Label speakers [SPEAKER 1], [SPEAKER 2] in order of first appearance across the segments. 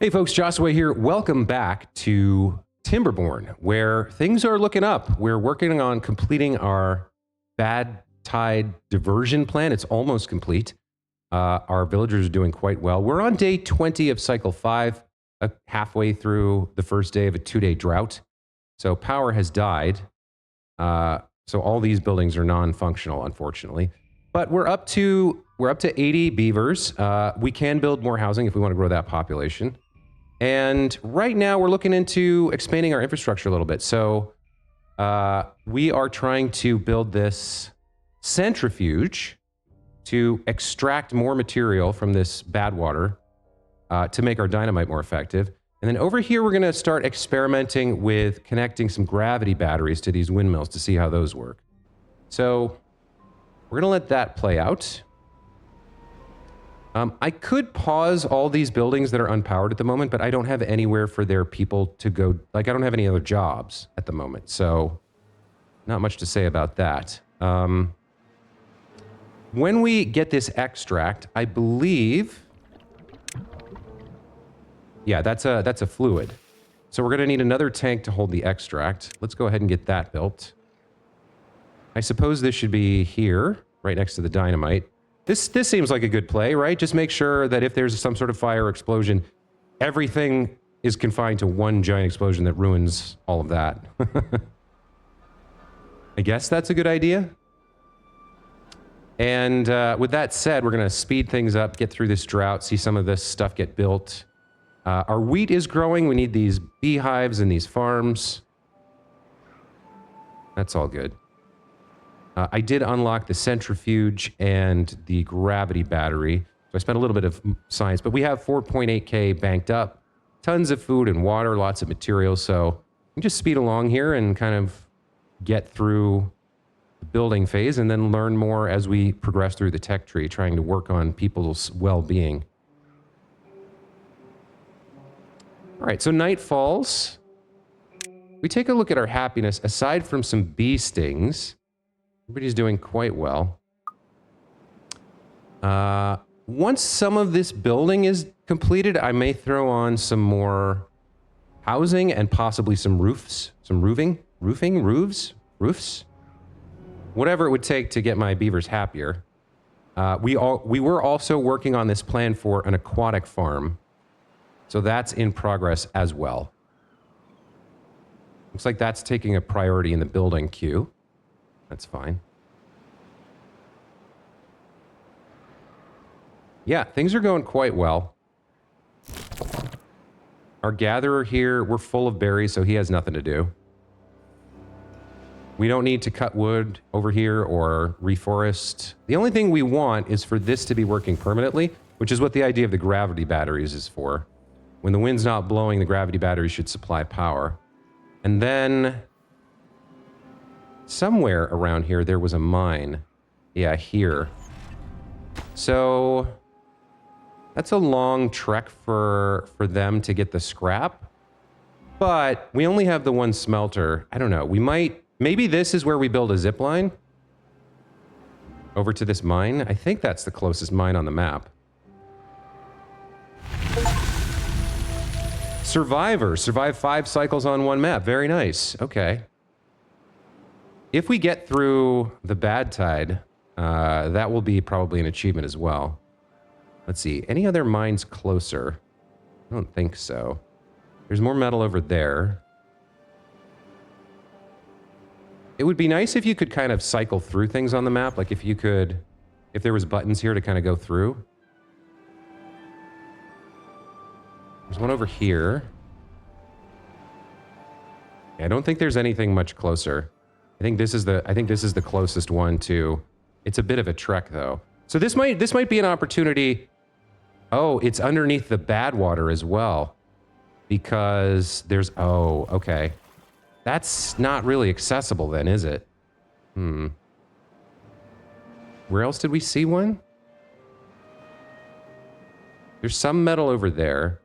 [SPEAKER 1] Hey folks, Joshua here. Welcome back to Timberborn, where things are looking up. We're working on completing our bad tide diversion plan. It's almost complete. Our villagers are doing quite well. We're on day 20 of cycle 5, halfway through the first day of a 2-day drought. So power has died. So all these buildings are non-functional, unfortunately. But we're up to 80 beavers. We can build more housing if we want to grow that population. And right now we're looking into expanding our infrastructure a little bit. So we are trying to build this centrifuge to extract more material from this bad water to make our dynamite more effective. And then over here, we're going to start experimenting with connecting some gravity batteries to these windmills to see how those work. So we're going to let that play out. I could pause all these buildings that are unpowered at the moment, but I don't have anywhere for their people to go. Like, I don't have any other jobs at the moment, so not much to say about that. When we get this extract, I believe... Yeah, that's a fluid. So we're going to need another tank to hold the extract. Let's go ahead and get that built. I suppose this should be here, right next to the dynamite. This seems like a good play, right? Just make sure that if there's some sort of fire or explosion, everything is confined to one giant explosion that ruins all of that. I guess that's a good idea. And with that said, we're going to speed things up, get through this drought, see some of this stuff get built. Our wheat is growing. We need these beehives and these farms. That's all good. I did unlock the centrifuge and the gravity battery. So I spent a little bit of science, but we have 4.8K banked up. Tons of food and water, lots of materials. So we can just speed along here and kind of get through the building phase and then learn more as we progress through the tech tree, trying to work on people's well-being. All right, so night falls. We take a look at our happiness. Aside from some bee stings, everybody's doing quite well. Once some of this building is completed, I may throw on some more housing and possibly some roofs, some roofs, whatever it would take to get my beavers happier. We were also working on this plan for an aquatic farm, so that's in progress as well. Looks like that's taking a priority in the building queue. That's fine. Yeah, things are going quite well. Our gatherer here, we're full of berries, so he has nothing to do. We don't need to cut wood over here or reforest. The only thing we want is for this to be working permanently, which is what the idea of the gravity batteries is for. When the wind's not blowing, the gravity batteries should supply power. And then... somewhere around here, there was a mine. Yeah, here. So that's a long trek for them to get the scrap. But we only have the one smelter. I don't know. We might... maybe this is where we build a zip line over to this mine. I think that's the closest mine on the map. Survivor. Survive 5 cycles on one map. Very nice. Okay. If we get through the bad tide, that will be probably an achievement as well. Let's see. Any other mines closer? I don't think so. There's more metal over there. It would be nice if you could kind of cycle through things on the map. Like if you could... if there was buttons here to kind of go through. There's one over here. Yeah, I don't think there's anything much closer. I think this is the closest one to... it's a bit of a trek though. So this might be an opportunity. Oh, it's underneath the bad water as well. Because there's... oh, okay. That's not really accessible then, is it? Where else did we see one? There's some metal over there.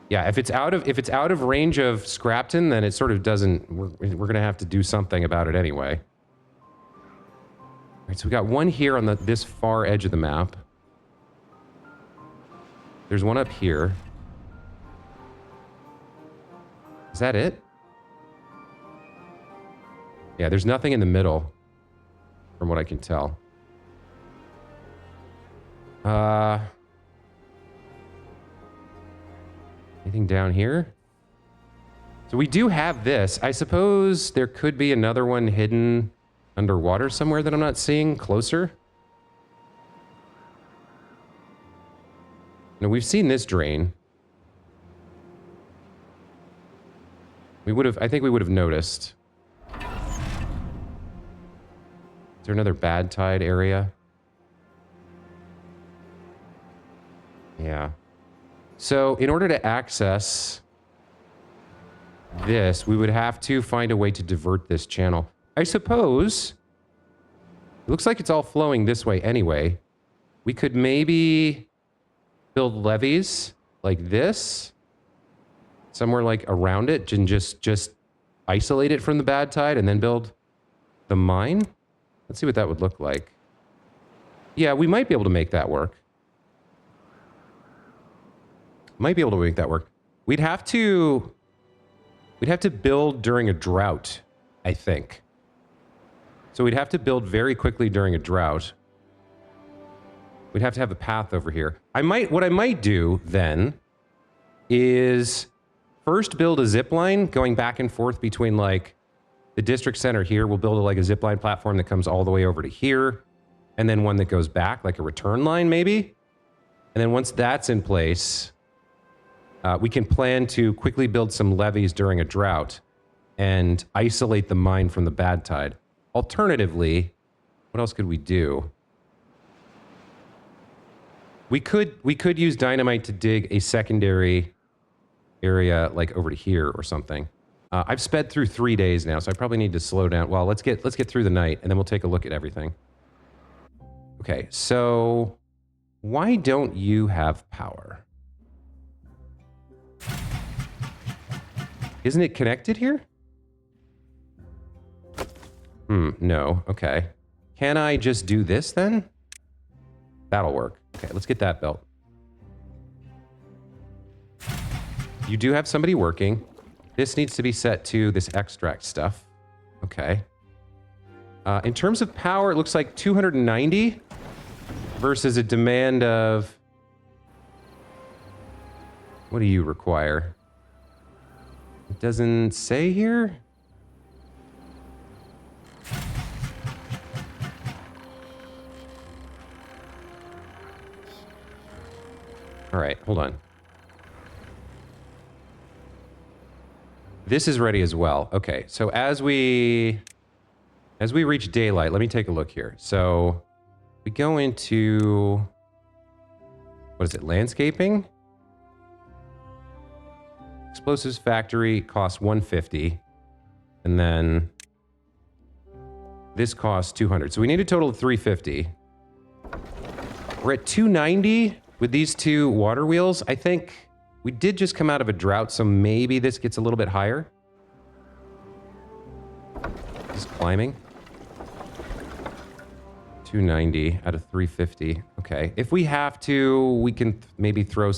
[SPEAKER 1] Yeah, if it's out of range of Scrapton, then it sort of doesn't... we're gonna have to do something about it anyway. All right, so we got one here on this far edge of the map. There's one up here. Is that it? Yeah, there's nothing in the middle, from what I can tell. Anything down here? So we do have this. I suppose there could be another one hidden underwater somewhere that I'm not seeing closer. Now, we've seen this drain. I think we would have noticed. Is there another bad tide area? Yeah. So in order to access this, we would have to find a way to divert this channel. I suppose, it looks like it's all flowing this way anyway. We could maybe build levees like this, somewhere like around it, and just isolate it from the bad tide and then build the mine. Let's see what that would look like. Yeah, we might be able to make that work. Might be able to make that work. We'd have to build during a drought, I think. So we'd have to build very quickly during a drought. We'd have to have a path over here. What I might do then is first build a zip line going back and forth between like the district center here. We'll build like a zip line platform that comes all the way over to here, and then one that goes back, like a return line maybe. And then once that's in place, we can plan to quickly build some levees during a drought and isolate the mine from the bad tide. Alternatively, what else could we do? We could use dynamite to dig a secondary area like over to here or something. I've sped through 3 days now, so I probably need to slow down. Well, let's get through the night, and then we'll take a look at everything. Okay, so why don't you have power? Isn't it connected here? No. Okay. Can I just do this then? That'll work. Okay, let's get that built. You do have somebody working. This needs to be set to this extract stuff. Okay. In terms of power, it looks like 290 versus a demand of... What do you require? It doesn't say here. All right, hold on. This is ready as well. Okay, so as we reach daylight, let me take a look here. So we go into, what is it, landscaping? Explosives factory costs 150, and then this costs 200. So we need a total of 350. We're at 290 with these two water wheels. I think we did just come out of a drought, so maybe this gets a little bit higher. Just climbing. 290 out of 350. Okay, if we have to, we can maybe throw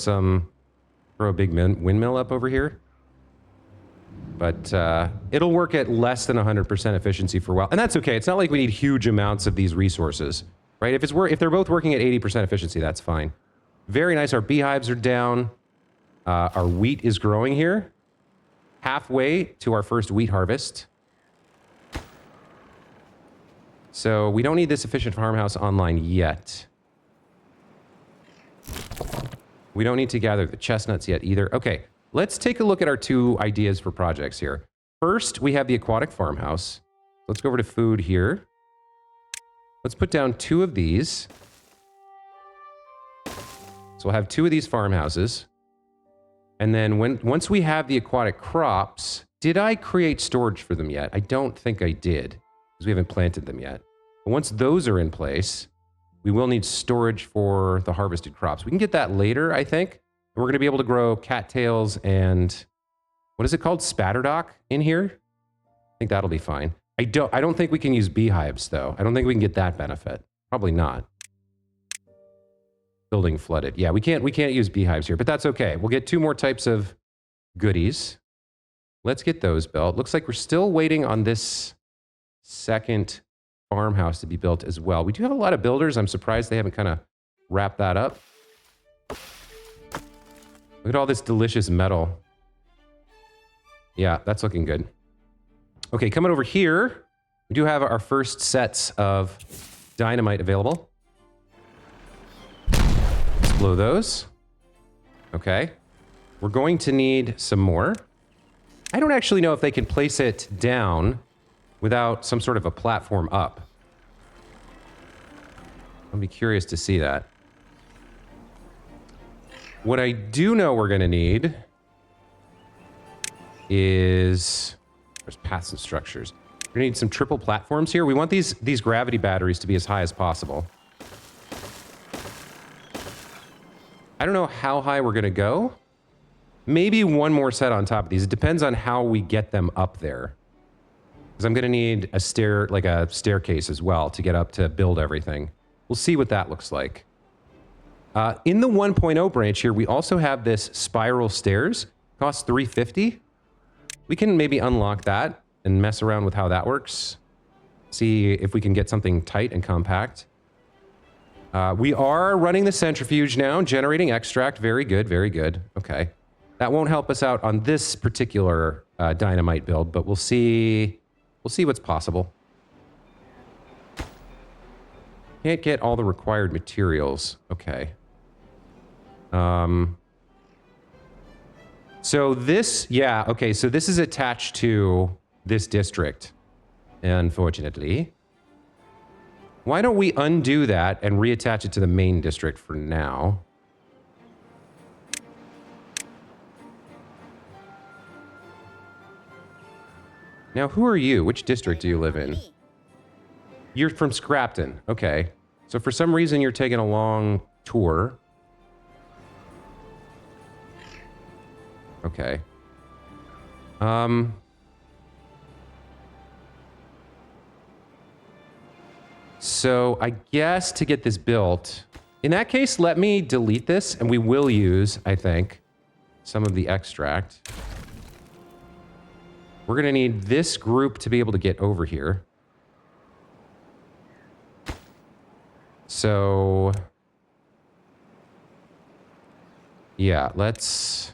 [SPEAKER 1] a big windmill up over here. But it'll work at less than 100% efficiency for a while. And that's okay. It's not like we need huge amounts of these resources, right? If they're both working at 80% efficiency, that's fine. Very nice. Our beehives are down. Our wheat is growing here. Halfway to our first wheat harvest. So we don't need this efficient farmhouse online yet. We don't need to gather the chestnuts yet either. Okay, let's take a look at our two ideas for projects here. First, we have the aquatic farmhouse. Let's go over to food here. Let's put down 2 of these. So we'll have 2 of these farmhouses. And then once we have the aquatic crops, did I create storage for them yet? I don't think I did, because we haven't planted them yet. But once those are in place, we will need storage for the harvested crops. We can get that later, I think. And we're going to be able to grow cattails and, what is it called? Spatterdock in here? I think that'll be fine. I don't think we can use beehives, though. I don't think we can get that benefit. Probably not. Building flooded. Yeah, we can't use beehives here, but that's okay. We'll get 2 more types of goodies. Let's get those built. Looks like we're still waiting on this second farmhouse to be built as well. We do have a lot of builders. I'm surprised they haven't kind of wrapped that up. Look at all this delicious metal. Yeah, that's looking good. Okay, coming over here, we do have our first sets of dynamite available. Let's blow those. Okay. We're going to need some more. I don't actually know if they can place it down without some sort of a platform up. I'll be curious to see that. What I do know we're going to need is... There's paths and structures. We're going to need some triple platforms here. We want these gravity batteries to be as high as possible. I don't know how high we're going to go. Maybe 1 more set on top of these. It depends on how we get them up there. Because I'm going to need a staircase as well to get up to build everything. We'll see what that looks like. In the 1.0 branch here, we also have this spiral stairs. Costs $350. We can maybe unlock that and mess around with how that works. See if we can get something tight and compact. We are running the centrifuge now, generating extract. Very good, very good. Okay. That won't help us out on this particular dynamite build, but we'll see what's possible. Can't get all the required materials. Okay. So this, yeah, okay, so this is attached to this district, unfortunately. Why don't we undo that and reattach it to the main district for now? Now, who are you? Which district do you live in? You're from Scrapton. Okay. So for some reason, you're taking a long tour. Okay. So I guess to get this built, in that case, let me delete this, and we will use, I think, some of the extract. We're going to need this group to be able to get over here. So, yeah, let's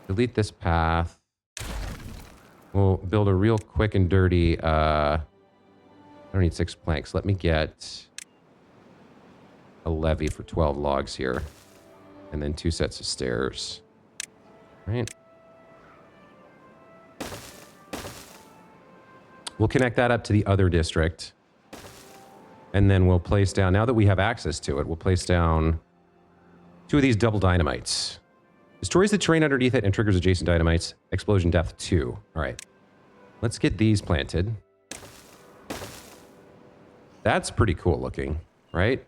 [SPEAKER 1] delete this path. We'll build a real quick and dirty, I don't need 6 planks. Let me get a levee for 12 logs here. And then 2 sets of stairs. Right. We'll connect that up to the other district. And then we'll place down, now that we have access to it, we'll place down 2 of these double dynamites. Destroys the terrain underneath it and triggers adjacent dynamites. Explosion death 2. All right. Let's get these planted. That's pretty cool looking, right?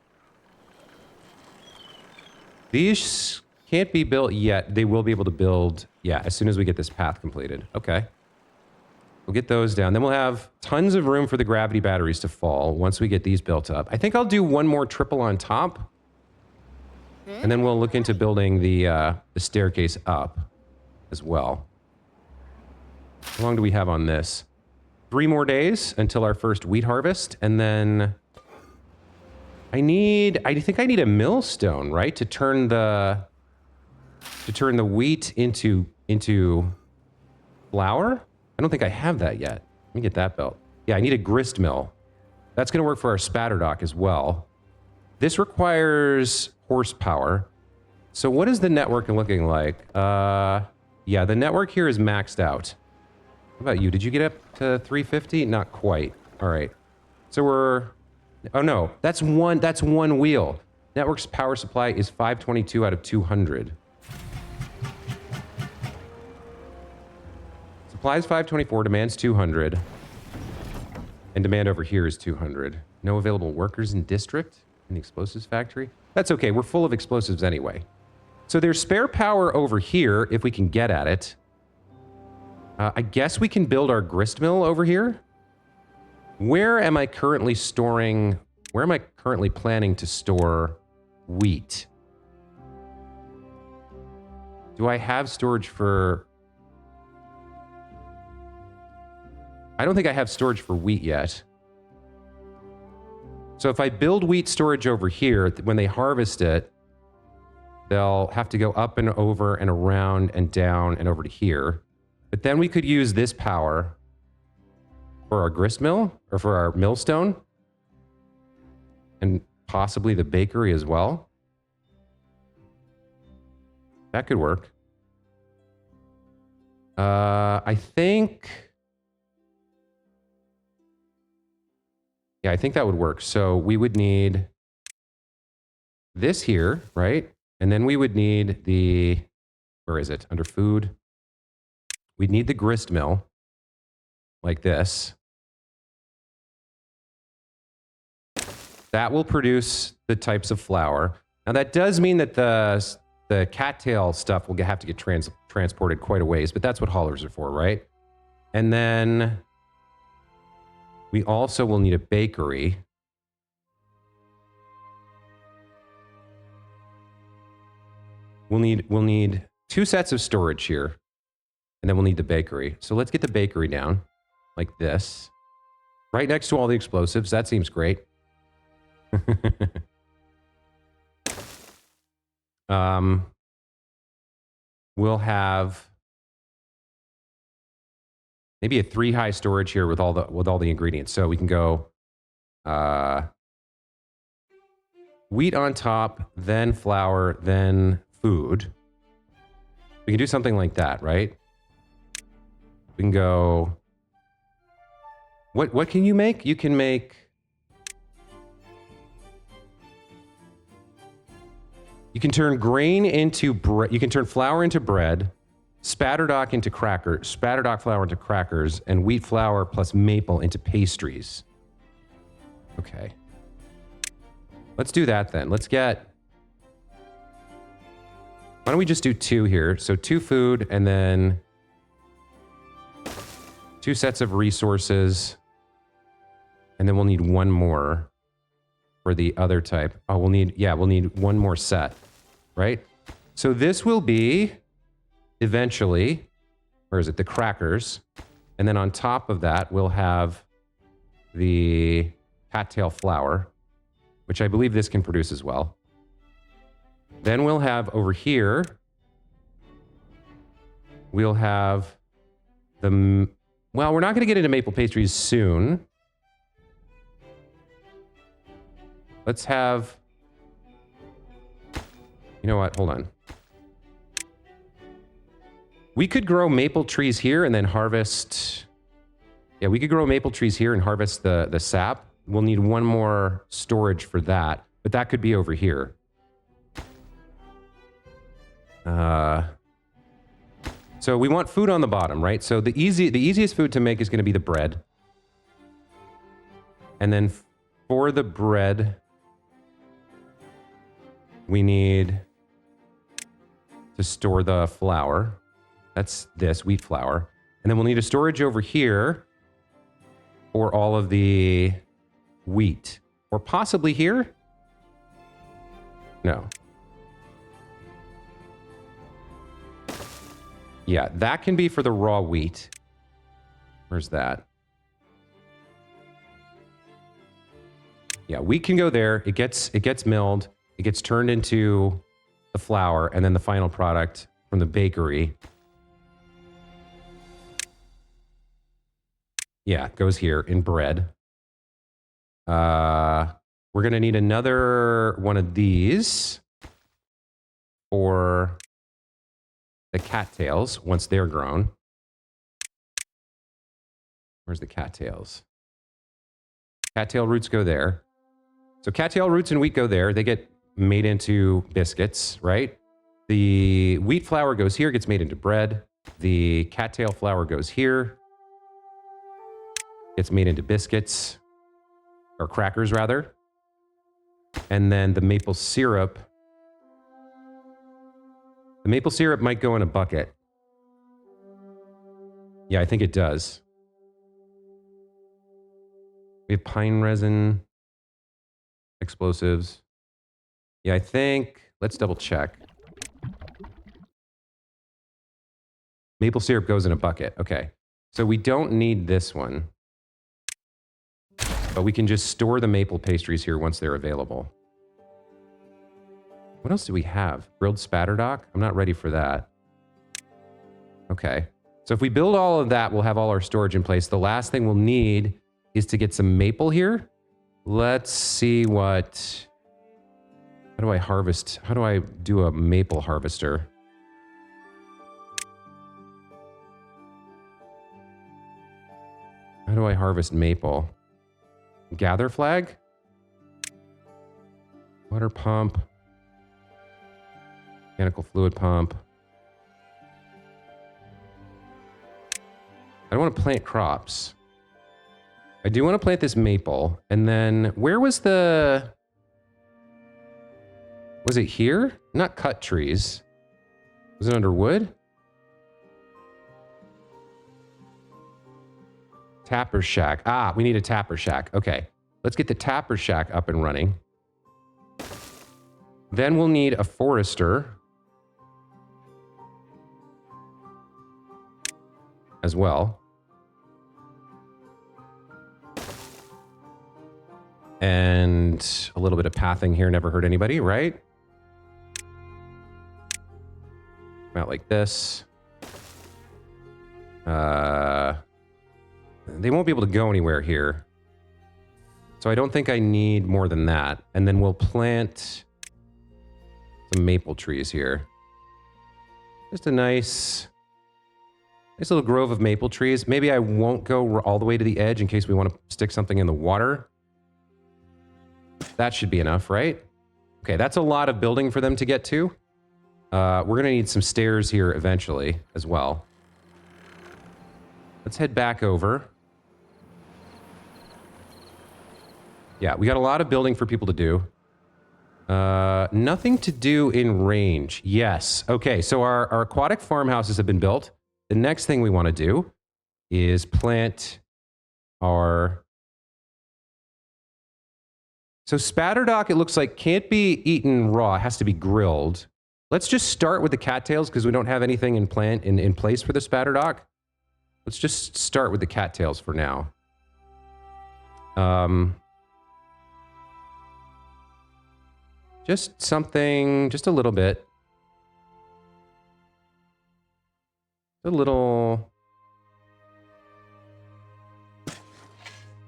[SPEAKER 1] These can't be built yet. They will be able to build, yeah, as soon as we get this path completed. Okay. We'll get those down. Then we'll have tons of room for the gravity batteries to fall once we get these built up. I think I'll do 1 more triple on top. And then we'll look into building the staircase up as well. How long do we have on this? 3 more days until our first wheat harvest. And then I think I need a millstone, right? To turn the wheat into flour. I don't think I have that yet. Let me get that built. Yeah, I need a grist mill. That's going to work for our spatter dock as well. This requires horsepower. So what is the network looking like? Yeah, the network here is maxed out. How about you? Did you get up to 350? Not quite. All right. So we're... Oh, no. That's one wheel. Network's power supply is 522 out of 200. Supply is 524, demands 200. And demand over here is 200. No available workers in district in the explosives factory. That's okay. We're full of explosives anyway. So there's spare power over here if we can get at it. I guess we can build our grist mill over here. Where am I currently storing... Where am I currently planning to store wheat? Do I have storage for... I don't think I have storage for wheat yet. So if I build wheat storage over here, when they harvest it, they'll have to go up and over and around and down and over to here. But then we could use this power for our grist mill or for our millstone and possibly the bakery as well. That could work. I think... Yeah, I think that would work. So we would need this here, right? And then we would need the... Where is it? Under food. We'd need the grist mill, like this. That will produce the types of flour. Now that does mean that the cattail stuff will have to get transported quite a ways, but that's what haulers are for, right? And then we also will need a bakery. We'll need 2 sets of storage here. And then we'll need the bakery. So let's get the bakery down like this. Right next to all the explosives. That seems great. We'll have maybe a 3-high storage here with all the ingredients. So we can go wheat on top, then flour, then food. We can do something like that, right? We can go... What can you make? You can make... You can turn grain into bread. You can turn flour into bread, spatterdock into crackers, spatterdock flour into crackers, and wheat flour plus maple into pastries. Okay. Let's do that then. Let's get... Why don't we just do 2 here? So 2 food and then 2 sets of resources. And then we'll need 1 more for the other type. Oh, we'll need 1 more set, right? So this will be eventually, where is it? The crackers. And then on top of that, we'll have the cattail flour, which I believe this can produce as well. Then we'll have over here, we'll have the... Well, we're not going to get into maple pastries soon. Let's have... You know what? Hold on. We could grow maple trees here and then harvest... Yeah, we could grow maple trees here and harvest the sap. We'll need 1 more storage for that, but that could be over here. So we want food on the bottom, right? So the easiest food to make is going to be the bread. And then for the bread, we need to store the flour. That's this, wheat flour. And then we'll need a storage over here for all of the wheat. Or possibly here? No. Yeah, that can be for the raw wheat. Where's that? Yeah, wheat can go there. It gets milled. It gets turned into the flour, and then the final product from the bakery. Yeah, goes here in bread. We're going to need another one of these for the cattails once they're grown. Where's the cattails? Cattail roots go there. So cattail roots and wheat go there. They get made into biscuits, right? The wheat flour goes here, gets made into bread. The cattail flour goes here, gets made into biscuits, or crackers rather. And then the maple syrup. The maple syrup might go in a bucket. Yeah, I think it does. We have pine resin, explosives. Yeah, I think... Let's double check. Maple syrup goes in a bucket. Okay. So we don't need this one. But we can just store the maple pastries here once they're available. What else do we have? Grilled spatterdock? I'm not ready for that. Okay. So if we build all of that, we'll have all our storage in place. The last thing we'll need is to get some maple here. Let's see what... How do I harvest? How do I do a maple harvester? How do I harvest maple? Gather flag? Water pump. Mechanical fluid pump. I don't want to plant crops. I do want to plant this maple. And then, where was the... Was it here? Not cut trees. Was it under wood? Tapper shack. Ah, we need a tapper shack. Okay. Let's get the tapper shack up and running. Then we'll need a forester. As well. And a little bit of pathing here never hurt anybody, right? Out like this. They won't be able to go anywhere here. So I don't think I need more than that. And then we'll plant some maple trees here. Just a nice little grove of maple trees. Maybe I won't go all the way to the edge in case we want to stick something in the water. That should be enough, right? Okay, that's a lot of building for them to get to. We're going to need some stairs here eventually as well. Let's head back over. Yeah, we got a lot of building for people to do. Nothing to do in range. Yes. Okay, so our aquatic farmhouses have been built. The next thing we want to do is plant our... So spatterdock, it looks like, can't be eaten raw. It has to be grilled. Let's just start with the cattails because we don't have anything in place for the spatterdock. Let's just start with the cattails for now. Just something, just a little bit. A little...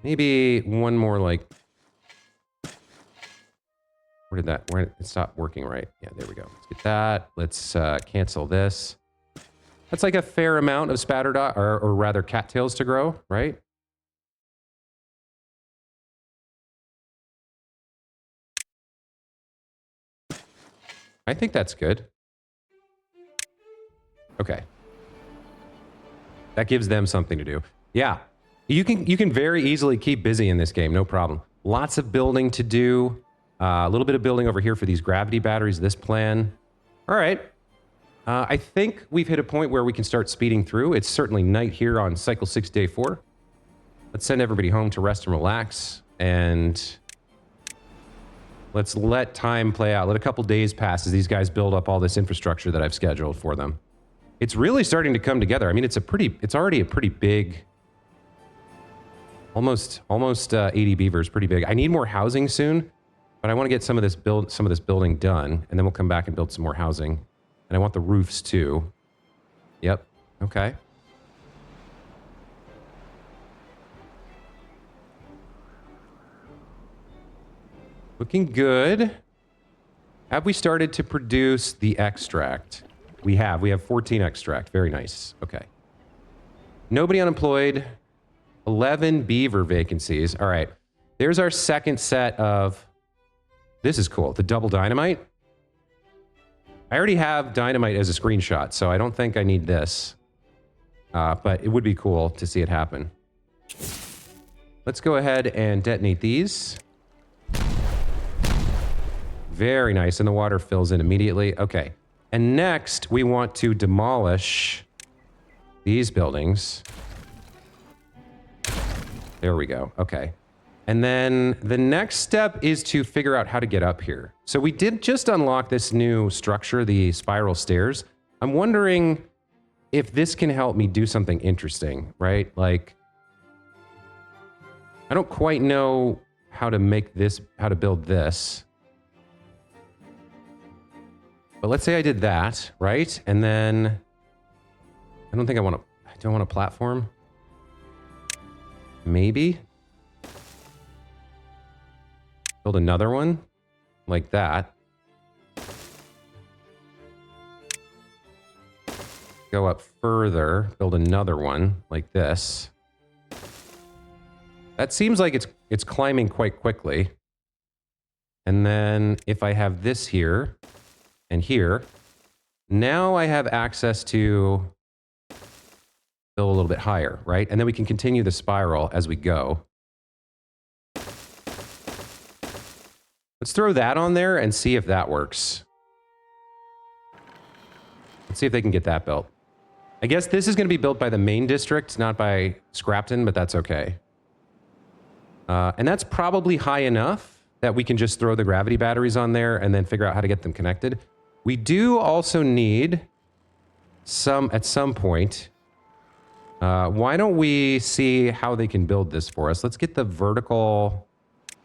[SPEAKER 1] Maybe one more, like... Where did it stop working right? Yeah, there we go. Let's get that. Let's cancel this. That's like a fair amount of spatterdock, or rather cattails to grow, right? I think that's good. Okay. That gives them something to do. Yeah. You can very easily keep busy in this game, no problem. Lots of building to do. A little bit of building over here for these gravity batteries, this plan. All right. I think we've hit a point where we can start speeding through. It's certainly night here on cycle 6, day 4. Let's send everybody home to rest and relax. And let's let time play out. Let a couple days pass as these guys build up all this infrastructure that I've scheduled for them. It's really starting to come together. I mean, it's already a pretty big... Almost 80 beavers, pretty big. I need more housing soon. But I want to get some of this building done, and then we'll come back and build some more housing. And I want the roofs too. Yep. Okay. Looking good. Have we started to produce the extract? We have. We have 14 extract. Very nice. Okay. Nobody unemployed. 11 beaver vacancies. All right. There's our second set of... This is cool. The double dynamite. I already have dynamite as a screenshot, so I don't think I need this. But it would be cool to see it happen. Let's go ahead and detonate these. Very nice. And the water fills in immediately. Okay. And next, we want to demolish these buildings. There we go. Okay. And then the next step is to figure out how to get up here. So we did just unlock this new structure, the spiral stairs. I'm wondering if this can help me do something interesting, right? Like, I don't quite know how to make this, how to build this. But let's say I did that, right? And then I don't think I want to, I don't want a platform. Maybe. Build another one like that. Go up further, build another one like this. That seems like it's climbing quite quickly. And then if I have this here and here, now I have access to build a little bit higher, right? And then we can continue the spiral as we go. Let's throw that on there and see if that works. Let's see if they can get that built. I guess this is going to be built by the main district, not by Scrapton, but that's okay. And that's probably high enough that we can just throw the gravity batteries on there and then figure out how to get them connected. We do also need some, at some point, why don't we see how they can build this for us? Let's get the vertical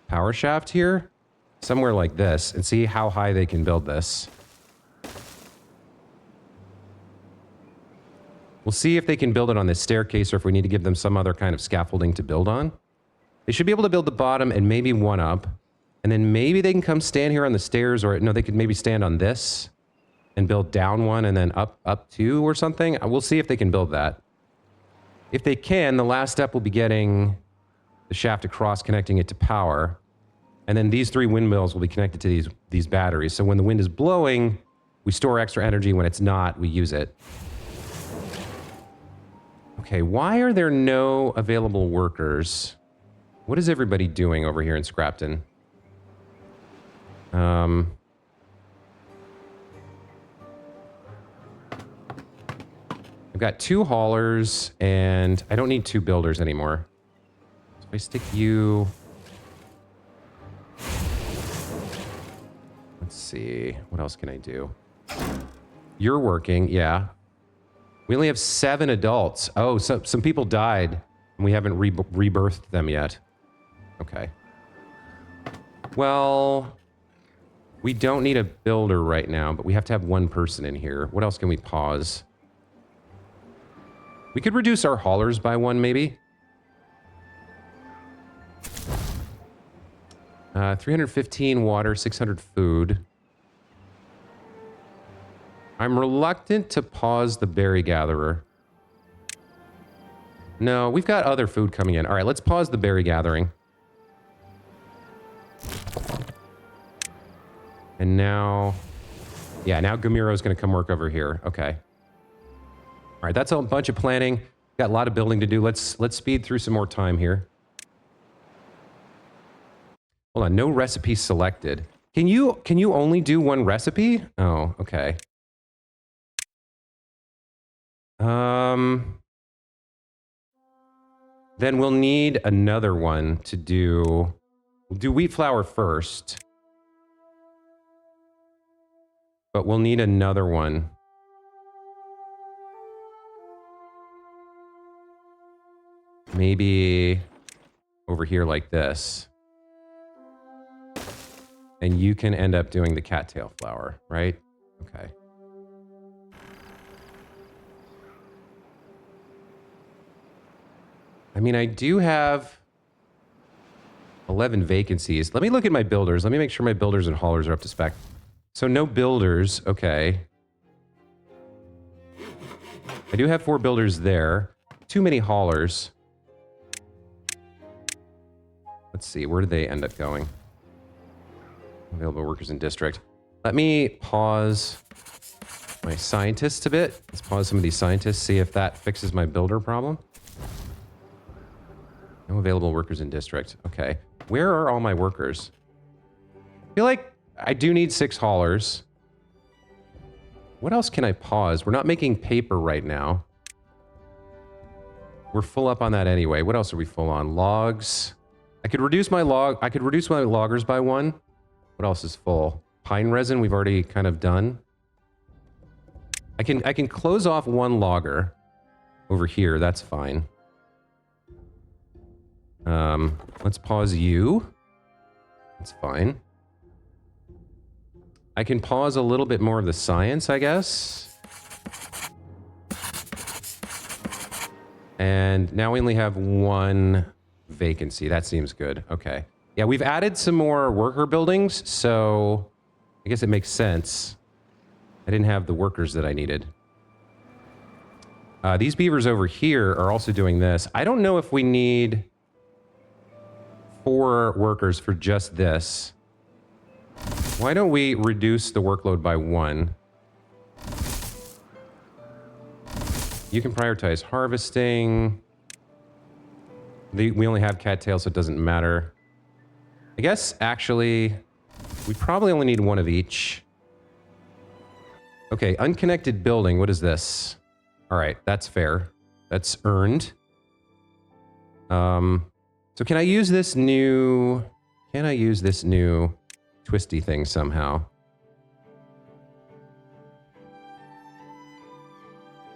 [SPEAKER 1] power shaft here, somewhere like this, and see how high they can build this. We'll see if they can build it on this staircase or if we need to give them some other kind of scaffolding to build on. They should be able to build the bottom and maybe one up. And then maybe they can come stand here on the stairs, or no, they could maybe stand on this and build down one and then up two or something. We'll see if they can build that. If they can, the last step will be getting the shaft across, connecting it to power. And then these three windmills will be connected to these batteries. So when the wind is blowing, we store extra energy. When it's not, we use it. Okay, why are there no available workers? What is everybody doing over here in Scrapton? I've got 2 haulers, and I don't need 2 builders anymore. So if I stick you... Let's see, what else can I do? You're working, yeah. We only have 7 adults. Oh, so some people died, and we haven't rebirthed them yet. Okay. Well, we don't need a builder right now, but we have to have 1 person in here. What else can we pause? We could reduce our haulers by 1, maybe. 315 water, 600 food. I'm reluctant to pause the berry gatherer. No, we've got other food coming in. All right, let's pause the berry gathering. And now... Yeah, now Gamiro's going to come work over here. Okay. All right, that's a bunch of planning. Got a lot of building to do. Let's speed through some more time here. Hold on, no recipe selected. Can you only do 1 recipe? Oh, okay. Then we'll need another one to do... We'll do wheat flour first. But we'll need another one. Maybe over here like this. And you can end up doing the cattail flour, right? Okay. I mean, I do have 11 vacancies. Let me look at my builders. Let me make sure my builders and haulers are up to spec. So no builders. Okay. I do have 4 builders there. Too many haulers. Let's see. Where did they end up going? Available workers in district. Let me pause my scientists a bit. Let's pause some of these scientists, see if that fixes my builder problem. No available workers in district. Okay. Where are all my workers? I feel like I do need 6 haulers. What else can I pause? We're not making paper right now. We're full up on that anyway. What else are we full on? Logs. I could reduce my loggers by 1. What else is full? Pine resin we've already kind of done. I can close off 1 logger over here. That's fine. Let's pause you. That's fine. I can pause a little bit more of the science, I guess. And now we only have 1 vacancy. That seems good. Okay. Yeah, we've added some more worker buildings, so I guess it makes sense. I didn't have the workers that I needed. These beavers over here are also doing this. I don't know if we need 4 workers for just this. Why don't we reduce the workload by 1? You can prioritize harvesting. We only have cattail, so it doesn't matter. I guess, actually, we probably only need 1 of each. Okay, unconnected building. What is this? All right, that's fair. That's earned. So can I use this new... Can I use this new twisty thing somehow?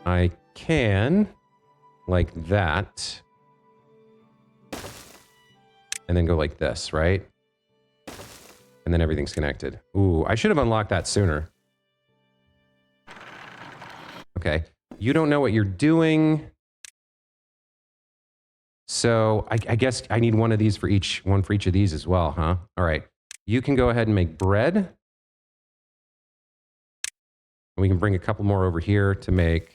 [SPEAKER 1] I can, like that. And then go like this, right? And then everything's connected. Ooh, I should have unlocked that sooner. Okay. You don't know what you're doing. So I guess I need 1 of these for each, 1 for each of these as well, huh? All right. You can go ahead and make bread. And we can bring a couple more over here to make...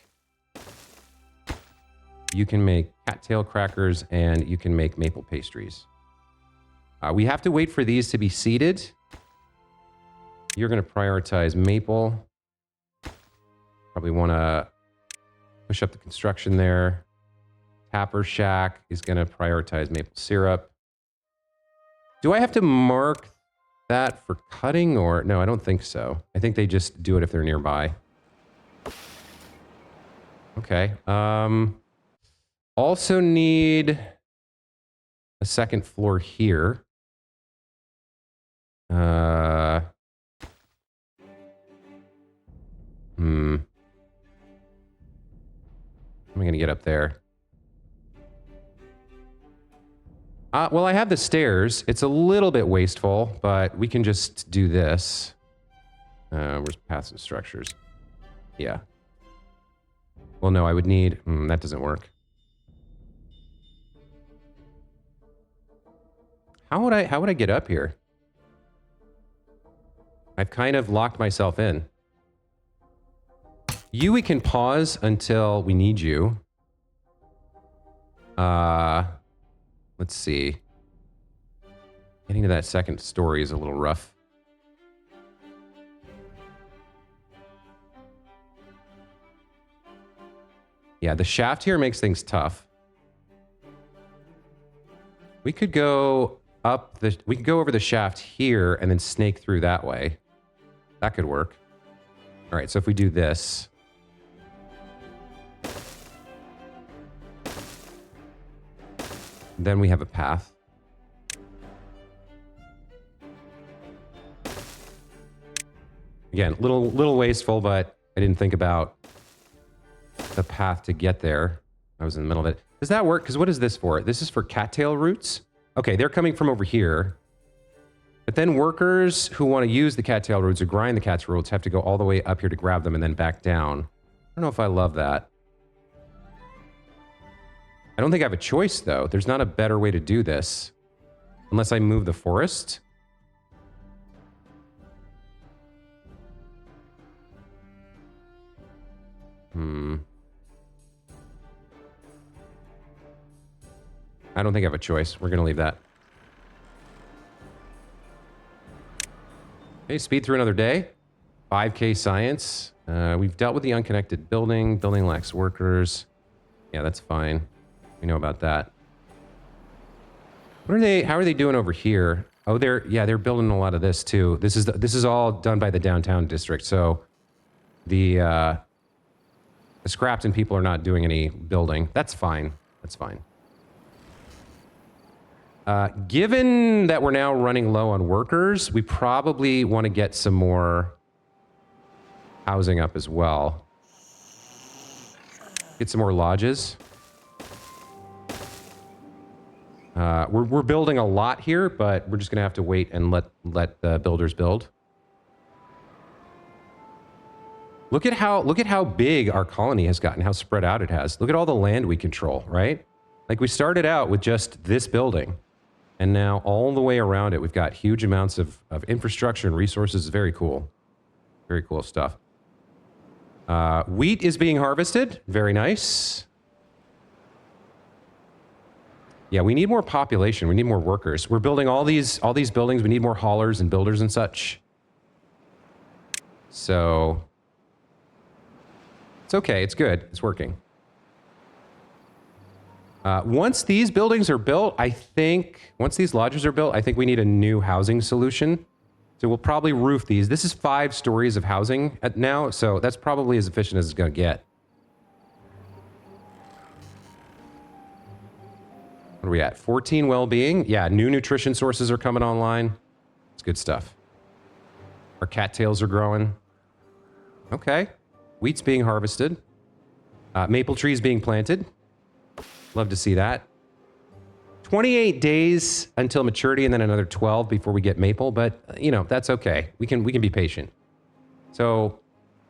[SPEAKER 1] You can make cattail crackers and you can make maple pastries. We have to wait for these to be seeded. You're going to prioritize maple. Probably want to push up the construction there. Tapper Shack is going to prioritize maple syrup. Do I have to mark that for cutting or... No, I don't think so. I think they just do it if they're nearby. Okay. Also need a 2nd floor here. How am I going to get up there? Well, I have the stairs. It's a little bit wasteful, but we can just do this. Where's paths and structures? Yeah. Well, no, I would need... that doesn't work. How would I get up here? I've kind of locked myself in. You, we can pause until we need you. Let's see. Getting to that 2nd story is a little rough. Yeah, the shaft here makes things tough. We could go up the... We could go over the shaft here and then snake through that way. That could work. All right, so if we do this... Then we have a path. Again, little wasteful, but I didn't think about the path to get there. I was in the middle of it. Does that work? Because what is this for? This is for cattail roots? Okay, they're coming from over here. But then workers who want to use the cattail roots or grind the cattail roots have to go all the way up here to grab them and then back down. I don't know if I love that. I don't think I have a choice, though. There's not a better way to do this. Unless I move the forest. I don't think I have a choice. We're going to leave that. Okay, speed through another day. 5K science. We've dealt with the unconnected building. Building lacks workers. Yeah, that's fine. We know about that. What are they? How are they doing over here? Oh, they're building a lot of this too. This is all done by the downtown district. So the Scrapton people are not doing any building. That's fine. That's fine. Given that we're now running low on workers, we probably want to get some more housing up as well. Get some more lodges. We're building a lot here, but we're just gonna have to wait and let the builders build. Look at how big our colony has gotten, how spread out it has. Look at all the land we control, right? Like we started out with just this building, and now all the way around it, we've got huge amounts of infrastructure and resources. Very cool. Very cool stuff. Wheat is being harvested. Very nice. Yeah, we need more population. We need more workers. We're building all these buildings. We need more haulers and builders and such. So it's okay. It's good. It's working. Once these buildings are built, once these lodges are built, I think we need a new housing solution. So we'll probably roof these. This is 5 stories of housing now, so that's probably as efficient as it's going to get. What are we at? 14 well-being. Yeah, new nutrition sources are coming online. It's good stuff. Our cattails are growing. Okay. Wheat's being harvested. Maple trees being planted. Love to see that. 28 days until maturity and then another 12 before we get maple, but you know, that's okay. We can be patient. So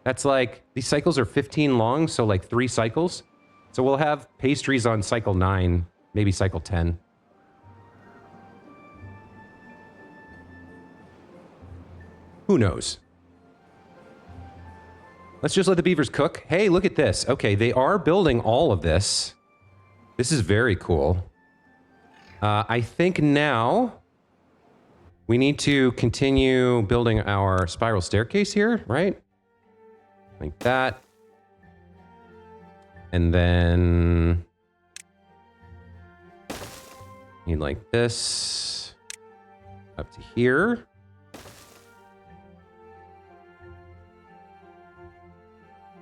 [SPEAKER 1] that's like, these cycles are 15 long, so like 3 cycles. So we'll have pastries on cycle 9, maybe cycle 10. Who knows? Let's just let the beavers cook. Hey, look at this. Okay, they are building all of this. This is very cool. I think now we need to continue building our spiral staircase here, right? Like that. And then need like this up to here.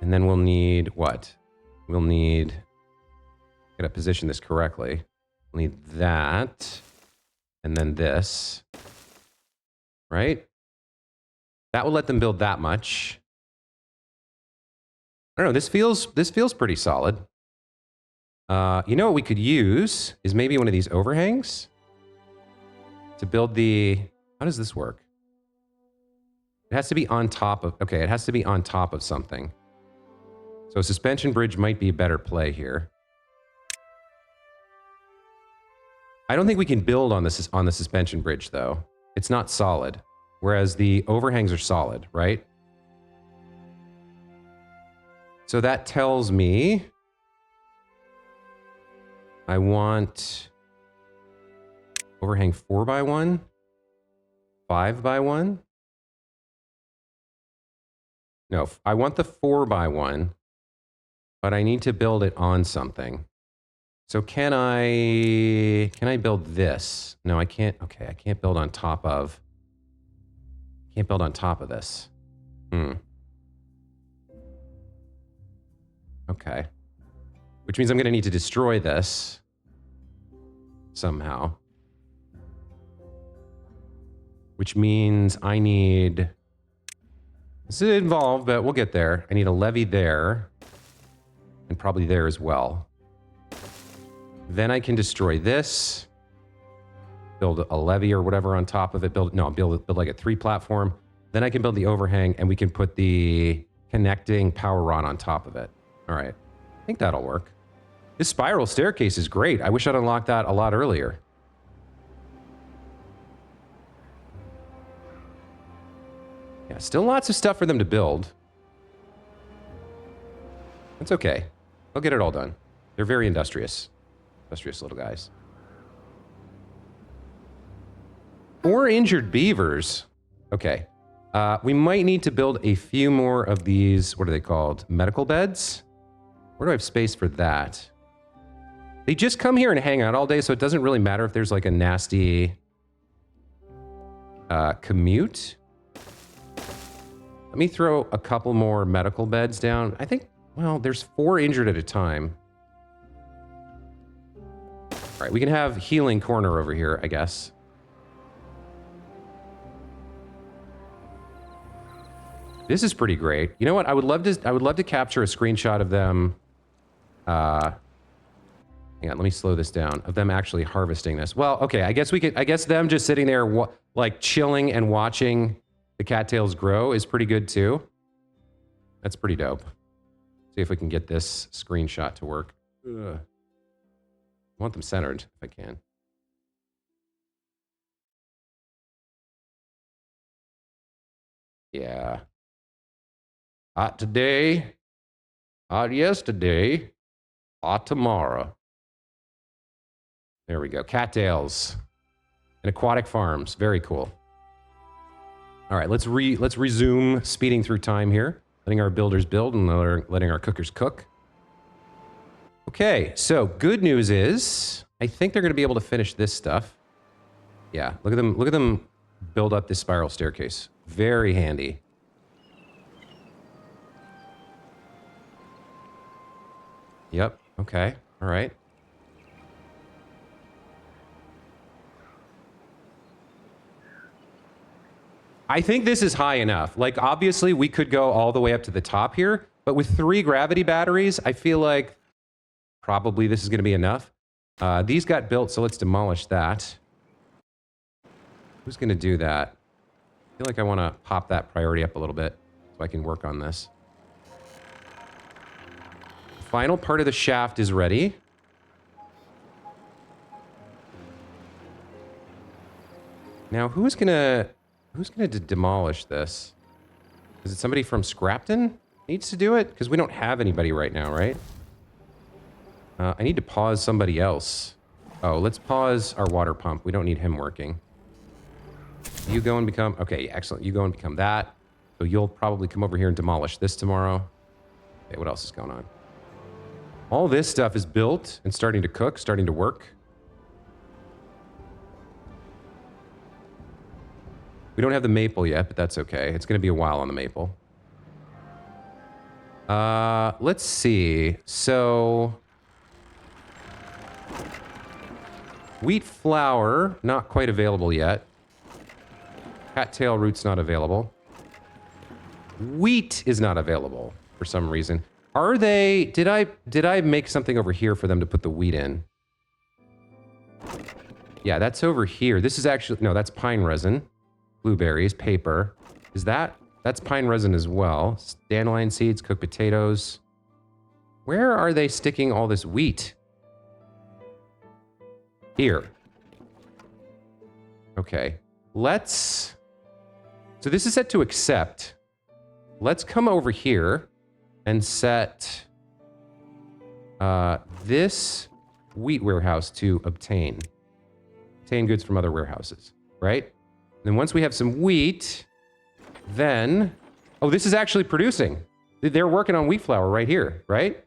[SPEAKER 1] And then we'll need what? We'll need, gotta position this correctly. We'll need that, and then this, right? That will let them build that much. I don't know, this feels pretty solid. You know what we could use is maybe one of these overhangs to build the, how does this work? It has to be on top of, okay, it has to be on top of something. So a suspension bridge might be a better play here. I don't think we can build on the suspension bridge, though. It's not solid, whereas the overhangs are solid, right? So that tells me I want overhang 4x1, 5x1. No, I want the 4x1, but I need to build it on something. So can I build this? No, I can't. Okay, I can't build on top of. Can't build on top of this. Okay. Which means I'm going to need to destroy this somehow. Which means I need. This is involved, but we'll get there. I need a levee there, and probably there as well. Then I can destroy this, build a levee or whatever on top of it, build like a 3 platform. Then I can build the overhang and we can put the connecting power rod on top of it. All right, I think that'll work. This spiral staircase is great. I wish I'd unlocked that a lot earlier. Yeah, still lots of stuff for them to build. That's okay. They'll get it all done. They're very industrious. Industrious little guys. 4 injured beavers. Okay. We might need to build a few more of these, what are they called? Medical beds? Where do I have space for that? They just come here and hang out all day, so it doesn't really matter if there's like a nasty commute. Let me throw a couple more medical beds down. I think, well, there's 4 injured at a time. All right, we can have healing corner over here, I guess. This is pretty great. You know what? I would love to capture a screenshot of them. Hang on, let me slow this down. Of them actually harvesting this. Well, okay, I guess them just sitting there like chilling and watching the cattails grow is pretty good too. That's pretty dope. See if we can get this screenshot to work. Ugh. I want them centered if I can. Yeah. Hot today, hot yesterday, hot tomorrow. There we go. Cattails and aquatic farms. Very cool. All right, let's resume speeding through time here, letting our builders build and letting our cookers cook. Okay, so good news is I think they're going to be able to finish this stuff. Yeah, look at them build up this spiral staircase. Very handy. Yep. Okay. All right. I think this is high enough. Like, obviously, we could go all the way up to the top here, but with 3 gravity batteries, I feel like probably this is going to be enough. These got built, so let's demolish that. Who's going to do that? I feel like I want to pop that priority up a little bit so I can work on this. Final part of the shaft is ready. Now, who's gonna demolish this? Is it somebody from Scrapton needs to do it? Because we don't have anybody right now, right? I need to pause somebody else. Oh, let's pause our water pump. We don't need him working. You go and become... Okay, excellent. You go and become that. So you'll probably come over here and demolish this tomorrow. Okay, what else is going on? All this stuff is built and starting to cook, starting to work. We don't have the maple yet, but that's okay. It's going to be a while on the maple. Let's see. So... wheat flour, not quite available yet. Cattail root's not available. Wheat is not available for some reason. Are they... Did I make something over here for them to put the wheat in? Yeah, that's over here. This is actually... No, that's pine resin. Blueberries, paper. Is that... That's pine resin as well. Dandelion seeds, cooked potatoes. Where are they sticking all this wheat? Here. Okay. Let's... So this is set to accept. Let's come over here and set this wheat warehouse to obtain goods from other warehouses, right? And then once we have some wheat, then... Oh, this is actually producing. They're working on wheat flour right here, right?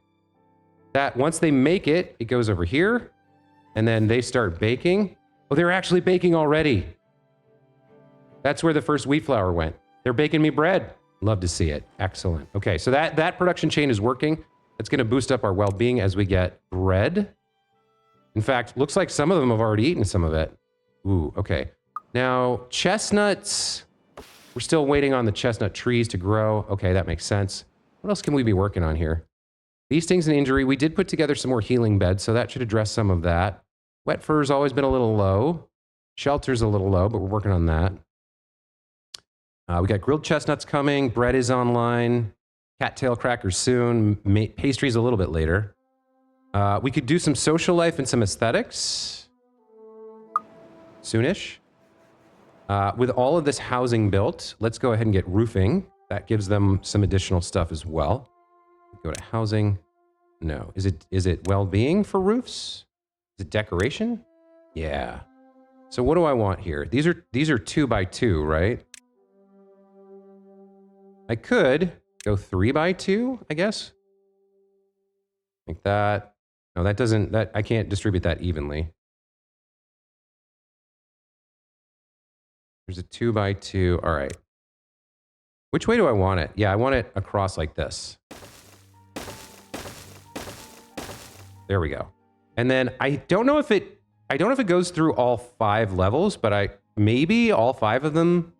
[SPEAKER 1] That once they make it, it goes over here, and then they start baking. Oh, they're actually baking already. That's where the first wheat flour went. They're baking me bread. Love to see it. Excellent. Okay, so that production chain is working. It's going to boost up our well-being as we get bread. In fact, looks like some of them have already eaten some of it. Ooh, okay. Now, chestnuts. We're still waiting on the chestnut trees to grow. Okay, that makes sense. What else can we be working on here? These things and injury. We did put together some more healing beds, so that should address some of that. Wet fur's always been a little low. Shelter's a little low, but we're working on that. We got grilled chestnuts coming. Bread is online. Cattail crackers soon. Pastries a little bit later. We could do some social life and some aesthetics. Soonish. With all of this housing built, let's go ahead and get roofing. That gives them some additional stuff as well. Go to housing. No. Is it well-being for roofs? Is it decoration? Yeah. So what do I want here? These are 2x2, right? I could go 3x2, I guess. Like that. No, that doesn't, I can't distribute that evenly. There's a 2x2. All right. Which way do I want it? Yeah, I want it across like this. There we go. And then I don't know if it I don't know if it goes through all 5 levels, but maybe all 5 of them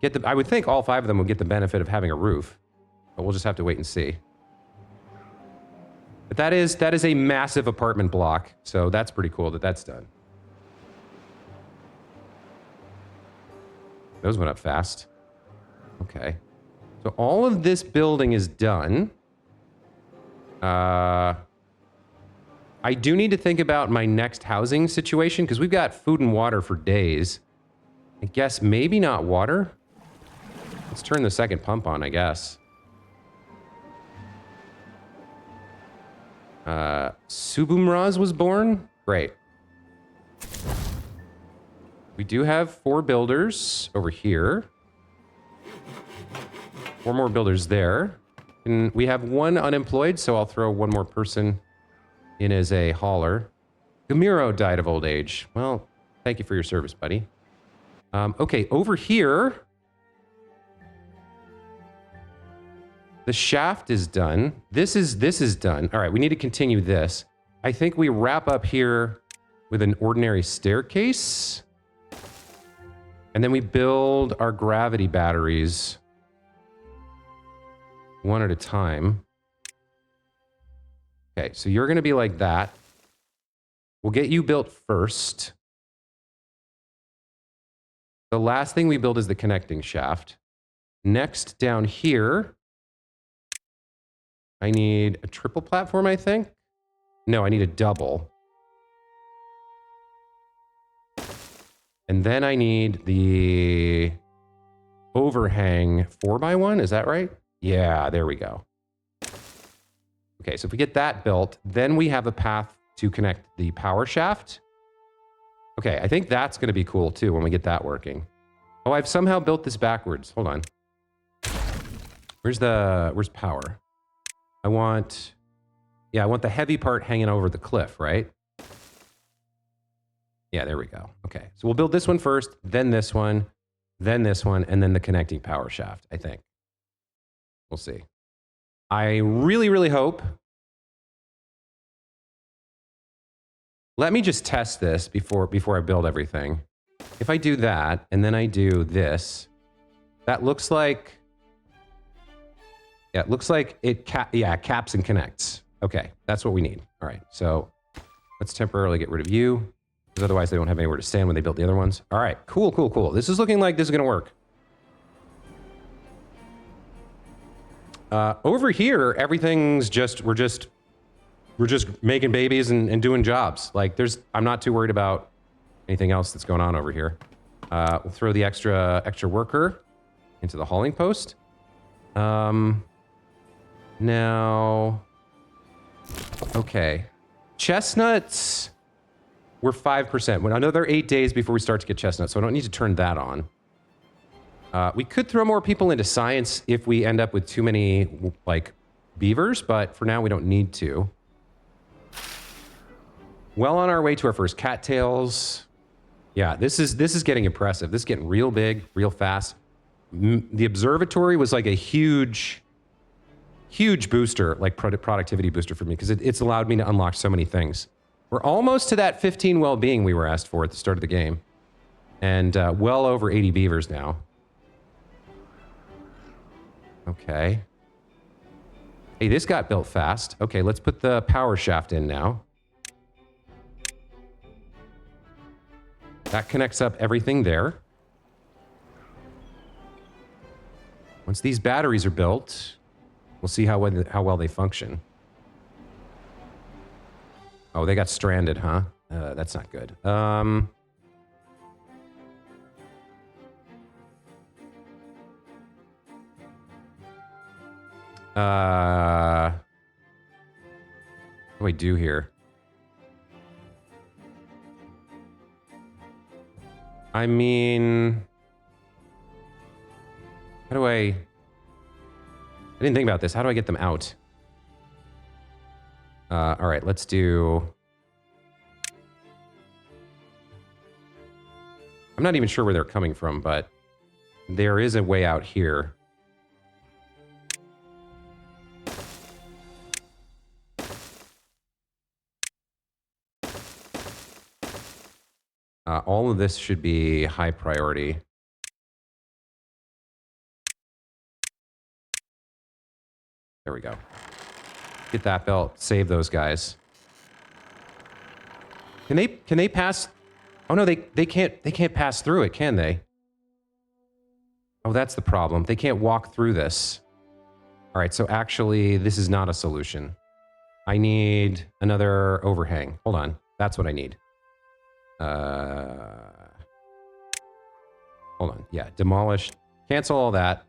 [SPEAKER 1] get the... I would think all 5 of them would get the benefit of having a roof. But we'll just have to wait and see. But that is a massive apartment block, so that's pretty cool that that's done. Those went up fast. Okay. So all of this building is done. I do need to think about my next housing situation, because we've got food and water for days. I guess maybe not water. Let's turn the second pump on, I guess. Subumraz was born? Great. We do have 4 builders over here. 4 more builders there. And we have 1 unemployed, so I'll throw 1 more person in as a hauler. Gamiro died of old age. Well, thank you for your service, buddy. Okay, over here... The shaft is done. This is done. All right, we need to continue this. I think we wrap up here with an ordinary staircase. And then we build our gravity batteries one at a time. Okay, so you're going to be like that. We'll get you built first. The last thing we build is the connecting shaft. Next, down here... I need a triple platform, I think. No, I need a double. And then I need the overhang 4x1. Is that right? Yeah, there we go. Okay, so if we get that built, then we have a path to connect the power shaft. Okay, I think that's going to be cool too when we get that working. Oh, I've somehow built this backwards. Hold on. Where's power? I want the heavy part hanging over the cliff, right? Yeah, there we go. Okay, so we'll build this one first, then this one, and then the connecting power shaft, I think. We'll see. I really, really hope... Let me just test this before I build everything. If I do that, and then I do this, that looks like... Yeah, it looks like it caps and connects. Okay, that's what we need. All right, so let's temporarily get rid of you, because otherwise they don't have anywhere to stand when they build the other ones. All right, cool, cool, cool. This is looking like this is going to work. Over here, everything's just... We're just making babies and doing jobs. Like, I'm not too worried about anything else that's going on over here. We'll throw the extra worker into the hauling post. Now, okay. Chestnuts, we're 5%. We're another 8 days before we start to get chestnuts, so I don't need to turn that on. We could throw more people into science if we end up with too many, like, beavers, but for now we don't need to. Well on our way to our first cattails. Yeah, this is getting impressive. This is getting real big, real fast. The observatory was like a huge booster, like productivity booster for me, because it's allowed me to unlock so many things. We're almost to that 15 well-being we were asked for at the start of the game. And well over 80 beavers now. Okay. Hey, this got built fast. Okay, let's put the power shaft in now. That connects up everything there. Once these batteries are built, we'll see how well they function. Oh, they got stranded, huh? That's not good. What do I do here? I mean, how do I didn't think about this. How do I get them out? All right, let's do... I'm not even sure where they're coming from, but there is a way out here. All of this should be high priority. There we go. Get that belt. Save those guys. Can they pass? Oh no, they can't pass through it, can they? Oh, that's the problem. They can't walk through this. All right, so actually, this is not a solution. I need another overhang. Hold on. That's what I need. Hold on. Yeah, demolish. Cancel all that.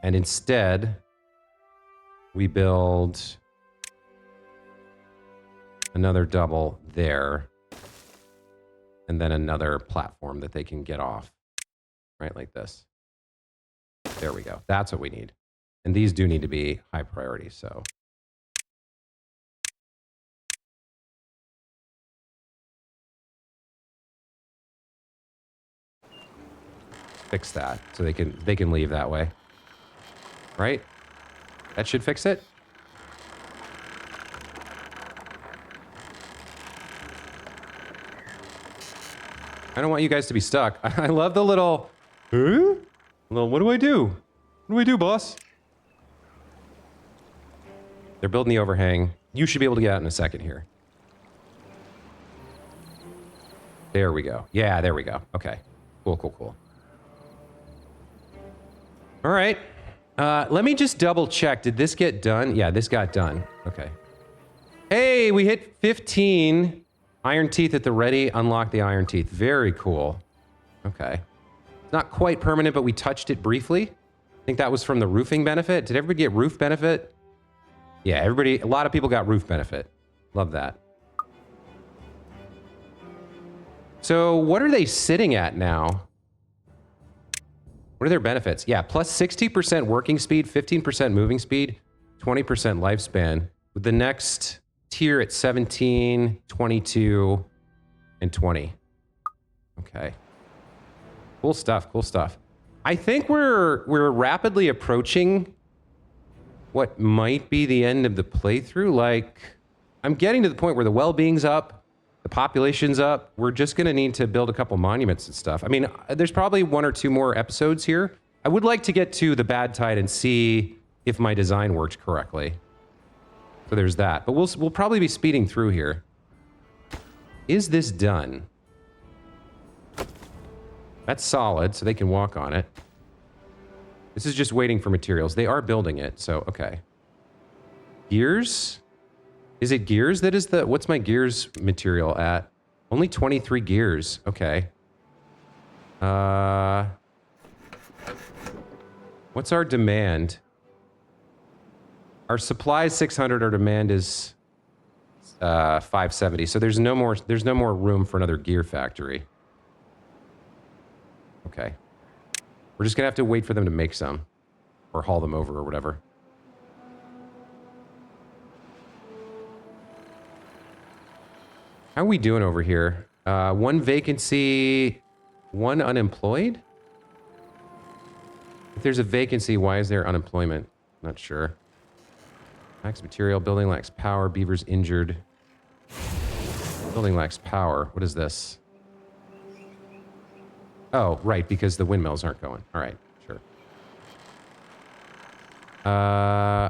[SPEAKER 1] And instead, we build another double there. And then another platform that they can get off. Right, like this. There we go. That's what we need. And these do need to be high priority, so. Fix that so they can leave that way. Right? That should fix it. I don't want you guys to be stuck. I love the little, huh? Little, what do I do? What do I do, boss? They're building the overhang. You should be able to get out in a second here. There we go. Yeah, there we go. Okay. Cool, cool, cool. All right. Let me just double check. Did this get done? Yeah, this got done. Okay. Hey, we hit 15. Iron teeth at the ready. Unlock the iron teeth. Very cool. Okay. It's not quite permanent, but we touched it briefly. I think that was from the roofing benefit. Did everybody get roof benefit? Yeah, everybody, a lot of people got roof benefit. Love that. So what are they sitting at now? What are their benefits? Yeah, plus 60% working speed, 15% moving speed, 20% lifespan. With the next tier at 17, 22, and 20. Okay. Cool stuff, cool stuff. I think we're rapidly approaching what might be the end of the playthrough. Like, I'm getting to the point where the well-being's up, the population's up. We're just going to need to build a couple monuments and stuff. I mean, there's probably 1 or 2 more episodes here. I would like to get to the badtide and see if my design worked correctly. So there's that. But we'll probably be speeding through here. Is this done? That's solid, so they can walk on it. This is just waiting for materials. They are building it, so okay. Gears? Is it gears that is the... What's my gears material at? Only 23 gears. Okay. What's our demand? Our supply is 600. Our demand is 570. So there's no more room for another gear factory. Okay. We're just gonna have to wait for them to make some, or haul them over, or whatever. How are we doing over here? 1 vacancy, 1 unemployed? If there's a vacancy, why is there unemployment? Not sure. Lacks material, building lacks power, beavers injured. Building lacks power. What is this? Oh, right, because the windmills aren't going. All right, sure.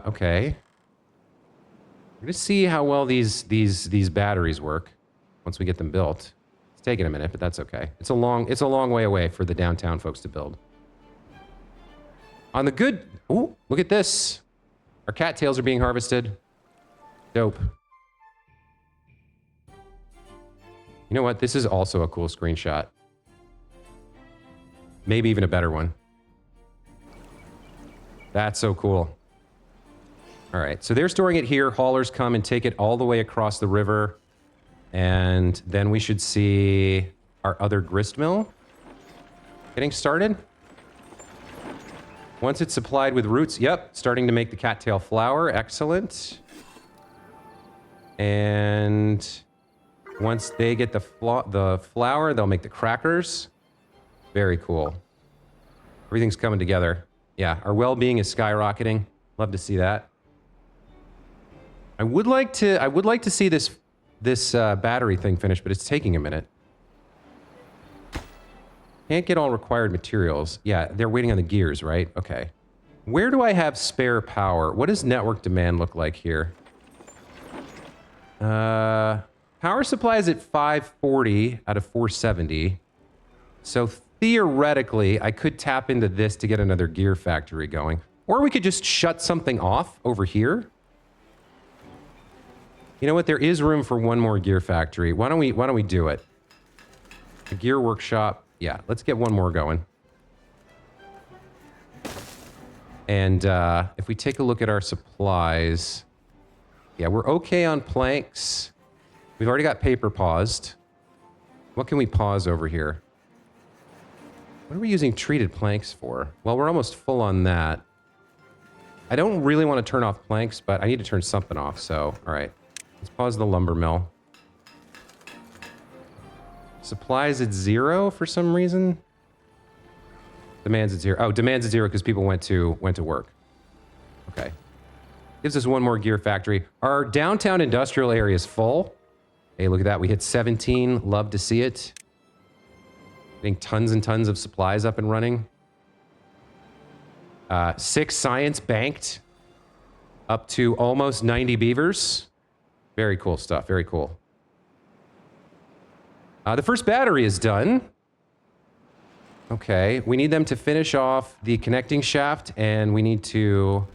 [SPEAKER 1] Okay. We're gonna see how well these batteries work once we get them built. It's taking a minute, but that's okay. It's a long way away for the downtown folks to build. On the good, ooh, look at this. Our cattails are being harvested. Dope. You know what? This is also a cool screenshot. Maybe even a better one. That's so cool. All right, so they're storing it here. Haulers come and take it all the way across the river. And then we should see our other grist mill getting started. Once it's supplied with roots, yep, starting to make the cattail flour. Excellent. And once they get the flour, they'll make the crackers. Very cool. Everything's coming together. Yeah, our well-being is skyrocketing. Love to see that. I would like to see this this battery thing finished, but it's taking a minute. Can't get all required materials. Yeah, they're waiting on the gears, right? Okay. Where do I have spare power? What does network demand look like here? Power supply is at 540 out of 470. So theoretically, I could tap into this to get another gear factory going. Or we could just shut something off over here. You know what? There is room for one more gear factory. Why don't we do it? A gear workshop. Yeah, let's get one more going. And if we take a look at our supplies, yeah, we're okay on planks. We've already got paper paused. What can we pause over here? What are we using treated planks for? Well, we're almost full on that. I don't really want to turn off planks, but I need to turn something off, so, all right. Let's pause the lumber mill. Supplies at 0 for some reason. Demands at 0. Oh, demands at 0 because people went to work. Okay. Gives us one more gear factory. Our downtown industrial area is full. Hey, look at that. We hit 17. Love to see it. Getting tons and tons of supplies up and running. 6 science banked. Up to almost 90 beavers. Very cool stuff. Very cool. The first battery is done. Okay, we need them to finish off the connecting shaft, and we need to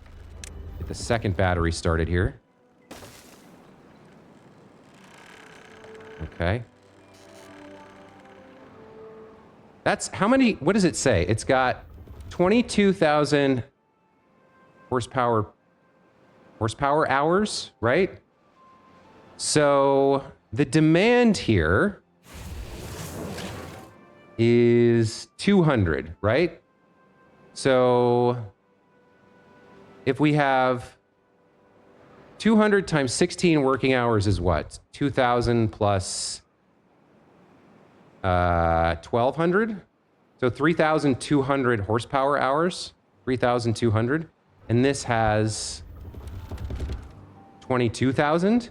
[SPEAKER 1] get the second battery started here. Okay. That's how many, what does it say? It's got 22,000 horsepower hours, right? So the demand here is 200, right? So if we have 200 times 16 working hours is what? 2,000 plus 1,200? So 3,200 horsepower hours, 3,200. And this has 22,000.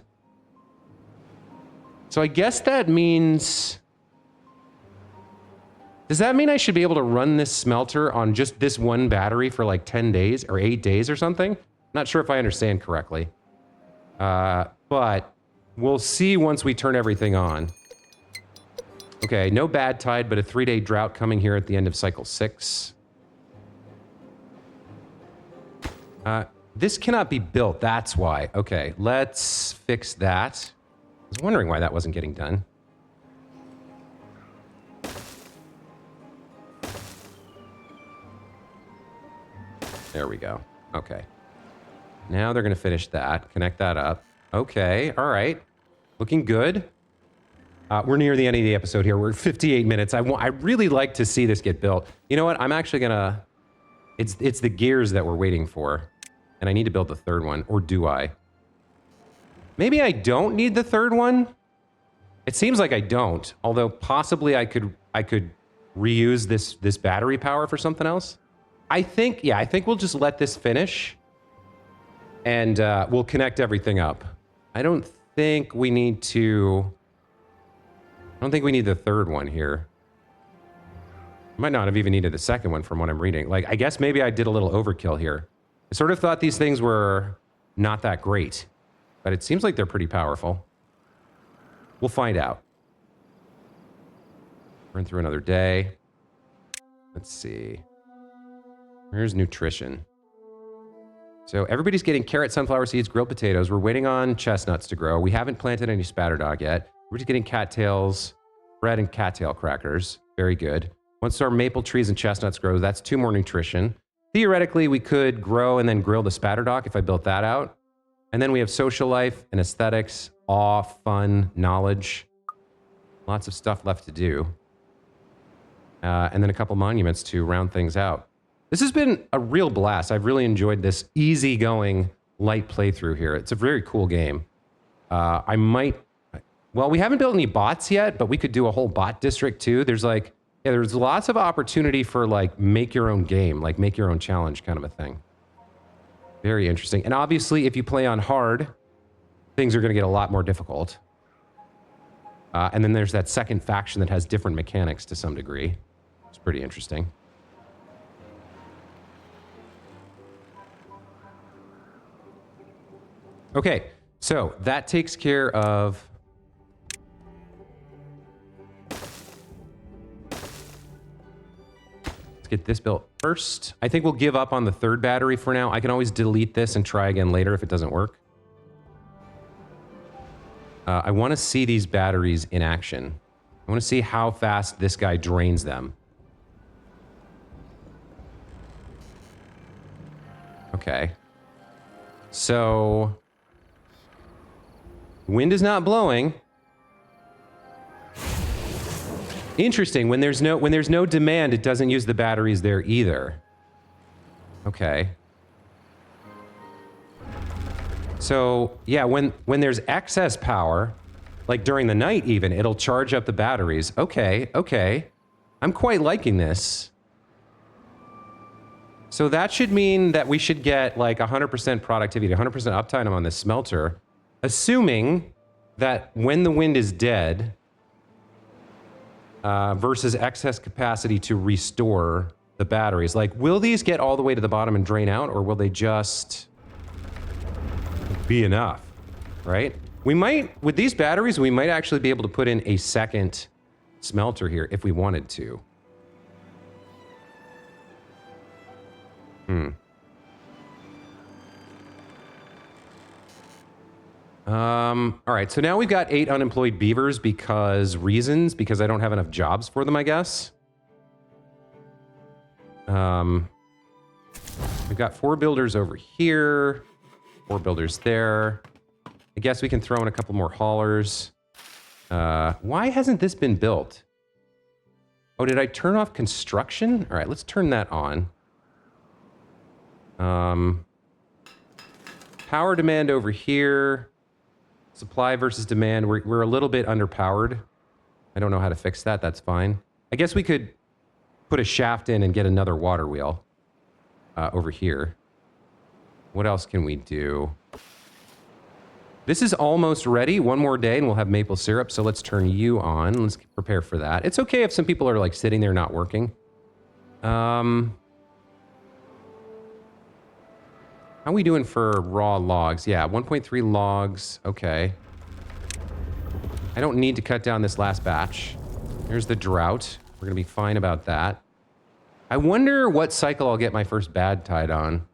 [SPEAKER 1] So I guess that means... Does that mean I should be able to run this smelter on just this one battery for like 10 days or 8 days or something? Not sure if I understand correctly. But we'll see once we turn everything on. Okay, no bad tide, but a 3-day drought coming here at the end of cycle 6. This cannot be built, that's why. Okay, let's fix that. I was wondering why that wasn't getting done. There we go. Okay. Now they're going to finish that. Connect that up. Okay. All right. Looking good. We're near the end of the episode here. We're at 58 minutes. I really like to see this get built. You know what? I'm actually going to... It's the gears that we're waiting for. And I need to build the third one. Or do I? Maybe I don't need the third one? It seems like I don't. Although possibly I could reuse this battery power for something else. I think we'll just let this finish, and we'll connect everything up. I don't think we need the third one here. Might not have even needed the second one from what I'm reading. Like, I guess maybe I did a little overkill here. I sort of thought these things were not that great, but it seems like they're pretty powerful. We'll find out. Run through another day. Let's see. Here's nutrition. So everybody's getting carrot, sunflower seeds, grilled potatoes. We're waiting on chestnuts to grow. We haven't planted any spatterdog yet. We're just getting cattails, bread and cattail crackers. Very good. Once our maple trees and chestnuts grow, that's 2 more nutrition. Theoretically, we could grow and then grill the spatterdog if I built that out. And then we have social life and aesthetics, awe, fun, knowledge. Lots of stuff left to do. And then a couple monuments to round things out. This has been a real blast. I've really enjoyed this easygoing, light playthrough here. It's a very cool game. I might... Well, we haven't built any bots yet, but we could do a whole bot district too. There's like... Yeah, there's lots of opportunity for like make your own game, like make your own challenge kind of a thing. Very interesting. And obviously, if you play on hard, things are going to get a lot more difficult. And then there's that second faction that has different mechanics to some degree. It's pretty interesting. Okay, so that takes care of... Let's get this built first. I think we'll give up on the third battery for now. I can always delete this and try again later if it doesn't work. I want to see these batteries in action. I want to see how fast this guy drains them. Okay. So... wind is not blowing. Interesting. When there's no demand, it doesn't use the batteries there either. Okay. So, yeah, when there's excess power, like during the night even, it'll charge up the batteries. Okay, okay. I'm quite liking this. So that should mean that we should get like 100% productivity, 100% uptime on this smelter, assuming that when the wind is dead, versus excess capacity to restore the batteries. Like, will these get all the way to the bottom and drain out, or will they just be enough, right? We might, with these batteries, we might actually be able to put in a second smelter here if we wanted to. All right, so now we've got 8 unemployed beavers because I don't have enough jobs for them, I guess. We've got 4 builders over here, 4 builders there. I guess we can throw in a couple more haulers. Why hasn't this been built? Oh, did I turn off construction? All right, let's turn that on. Power demand over here. Supply versus demand. We're a little bit underpowered. I don't know how to fix that. That's fine. I guess we could put a shaft in and get another water wheel over here. What else can we do? This is almost ready. One more day and we'll have maple syrup. So let's turn you on. Let's prepare for that. It's okay if some people are like sitting there not working. How are we doing for raw logs? Yeah, 1.3 logs. Okay. I don't need to cut down this last batch. Here's the drought. We're going to be fine about that. I wonder what cycle I'll get my first bad tide on.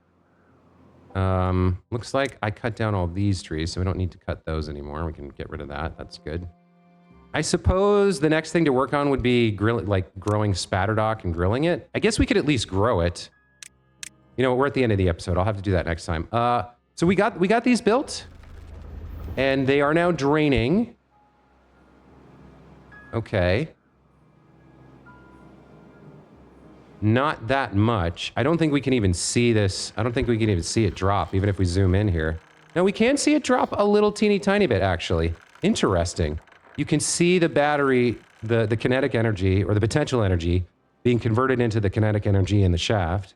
[SPEAKER 1] Looks like I cut down all these trees, so we don't need to cut those anymore. We can get rid of that. That's good. I suppose the next thing to work on would be growing spatterdock and grilling it. I guess we could at least grow it. You know, we're at the end of the episode. I'll have to do that next time. So we got these built, and they are now draining. Okay. Not that much. I don't think we can even see this. I don't think we can even see it drop, even if we zoom in here. Now, we can see it drop a little teeny tiny bit, actually. Interesting. You can see the battery, the kinetic energy, or the potential energy, being converted into the kinetic energy in the shaft.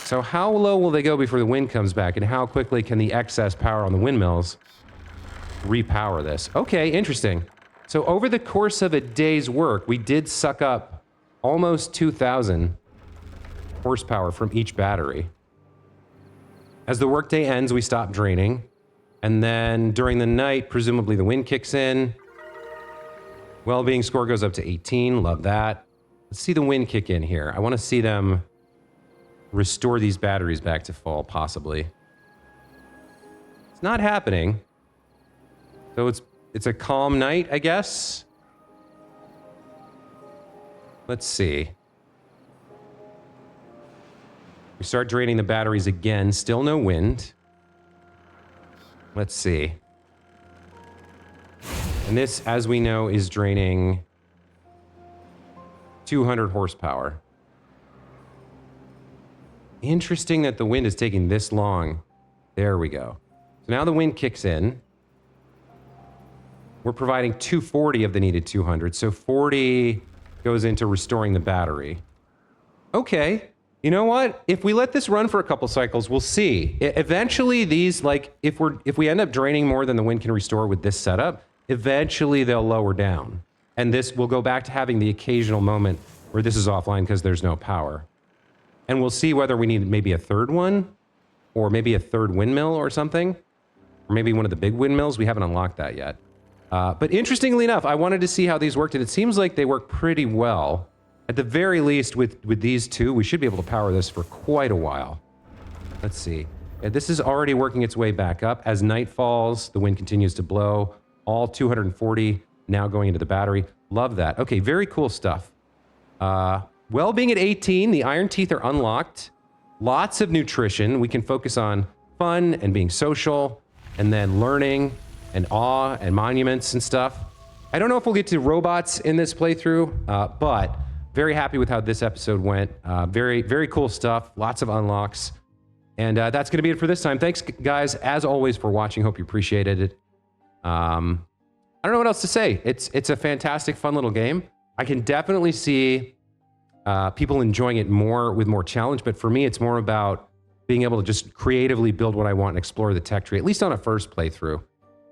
[SPEAKER 1] So how low will they go before the wind comes back, and how quickly can the excess power on the windmills repower this? Okay, interesting. So over the course of a day's work, we did suck up almost 2,000 horsepower from each battery. As the workday ends, we stop draining. And then during the night, presumably the wind kicks in. Well-being score goes up to 18. Love that. Let's see the wind kick in here. I want to see them restore these batteries back to full, possibly. It's not happening. So it's a calm night, I guess. Let's see. We start draining the batteries again. Still no wind. Let's see. And this, as we know, is draining 200 horsepower. Interesting that the wind is taking this long. There we go. So now the wind kicks in. We're providing 240 of the needed 200. So 40 goes into restoring the battery. Okay. You know what? If we let this run for a couple cycles, we'll see. Eventually these, like, if we end up draining more than the wind can restore with this setup, eventually they'll lower down. And this will go back to having the occasional moment where this is offline because there's no power. And we'll see whether we need maybe a third one, or maybe a third windmill or something, or maybe one of the big windmills. We haven't unlocked that yet. But interestingly enough, I wanted to see how these worked, and it seems like they work pretty well. At the very least, with these two, we should be able to power this for quite a while. Let's see. Yeah, this is already working its way back up. As night falls, the wind continues to blow. All 240 now going into the battery. Love that. Okay, very cool stuff. Well, being at 18, the iron teeth are unlocked. Lots of nutrition. We can focus on fun and being social, and then learning and awe and monuments and stuff. I don't know if we'll get to robots in this playthrough, but very happy with how this episode went. Very, very cool stuff. Lots of unlocks. And that's going to be it for this time. Thanks, guys, as always, for watching. Hope you appreciated it. I don't know what else to say. It's a fantastic, fun little game. I can definitely see people enjoying it more with more challenge, but for me, it's more about being able to just creatively build what I want and explore the tech tree, at least on a first playthrough.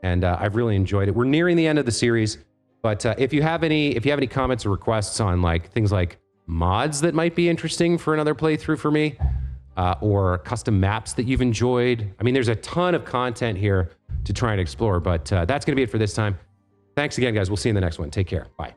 [SPEAKER 1] And I've really enjoyed it. We're nearing the end of the series, but if you have any comments or requests on like things like mods that might be interesting for another playthrough for me, or custom maps that you've enjoyed, I mean, there's a ton of content here to try and explore, but that's going to be it for this time. Thanks again, guys. We'll see you in the next one. Take care. Bye.